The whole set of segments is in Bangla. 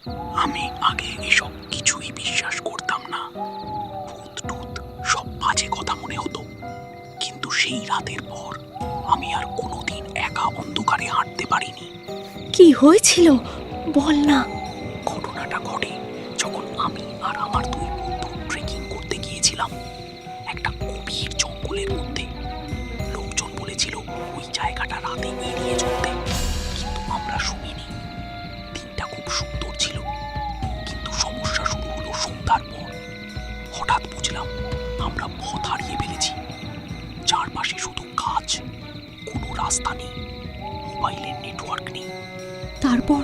আমি আগে এসব কিছুই বিশ্বাস করতাম না। ভূত টুত সব বাজে কথা মনে হতো, কিন্তু সেই রাতের পর আমি আর কোনোদিন একা অন্ধকারে হাঁটতে পারিনি। কি হয়েছিল বল না। ঘটনাটা ঘটে যখন আমি আর আমার দুই বন্ধু ট্রেকিং করতে গিয়েছিলাম একটা গভীর জঙ্গলের মধ্যে। লোকজন বলেছিল ওই জায়গাটা রাতে এড়িয়ে চলতে, কিন্তু আমরা শুনিনি। দিনটা খুব সুন্দর ছিল, কিন্তু সমস্যা শুরু হলো সন্ধ্যার পর। হঠাৎ বুঝলাম আমরা পথ হারিয়ে ফেলেছি। চারপাশে শুধু গাছ, কোনো রাস্তা নেই, মোবাইলের নেটওয়ার্ক নেই। তারপর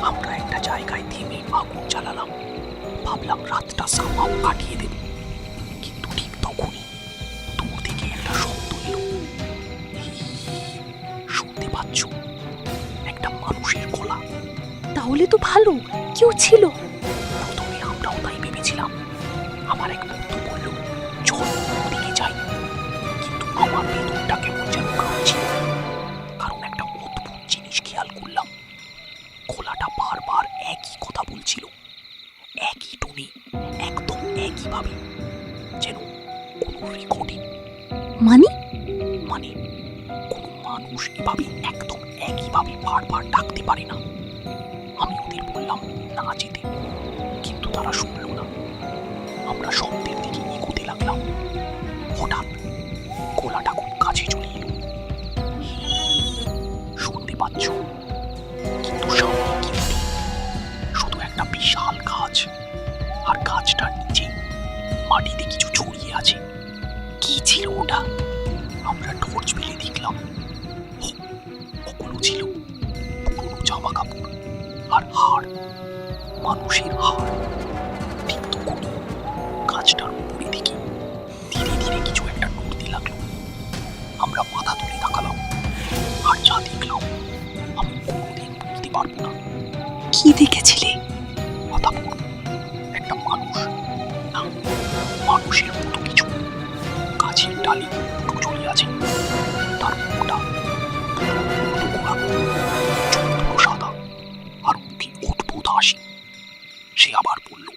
আমরা একটা জায়গায় থেমে আগুন জ্বালালাম, ভাবলাম রাতটা সামাও কাটিয়ে দেব। কিন্তু ঠিক তখনই দূর থেকে একটা শব্দ এলো। শুনতে পাচ্ছ? একটা মানুষের গলা। তাহলে তো ভালো, কেউ ছিল। প্রথমে আমরাও তাই ভেবেছিলাম। আমার এক বন্ধু বলল, চল ওদিকে যাই। কিন্তু আমার ভেতরটা কেমন যেন কাঁপছিল, কারণ একটা অদ্ভুত জিনিস খেয়াল করলাম। গলাটা বারবার একই কথা বলছিল, একই টোনে, একদম একইভাবে, যেন কোনো রেকর্ডিং। মানে মানে কোনো মানুষ এভাবে একদম একইভাবে বারবার ডাকতে পারে না। আমি ওদের বললাম না যেতে, কিন্তু তারা শুনল না। আমরা শব্দের দিকে এগোতে লাগলাম। হঠাৎ গলাটা খুব কাছে চলে এলো। শুনতে পাচ্ছ? কিন্তু সামনে কেউ নেই, শুধু একটা বিশাল গাছ, আর গাছটার নিচে মাটিতে কিছু ছড়িয়ে আছে। কি ছিল ওটা? আমরা টর্চ ফেলে দেখলাম। ওগুলো ছিল পুরনো জামা কাপড় আর হাড়, মানুষের হাড়। ঠিক তখনই গাছটার উপরে দিকে ধীরে ধীরে কিছু একটা নড়তে লাগলো। আমরা মাথা তুলে তাকালাম, আর যা দেখলাম আমি কোনোদিন বলতে পারবো না। কি দেখেছিলে? অতঃপর একটা মানুষ, না, মানুষের মতো কিছু, গাছের ডালে দুটো ঝুলে আছে। তার মুখটা পুরো ঘোরানো, চোখ দুটো সাদা, আর মুখে অদ্ভুত হাসি। সে আবার বলল,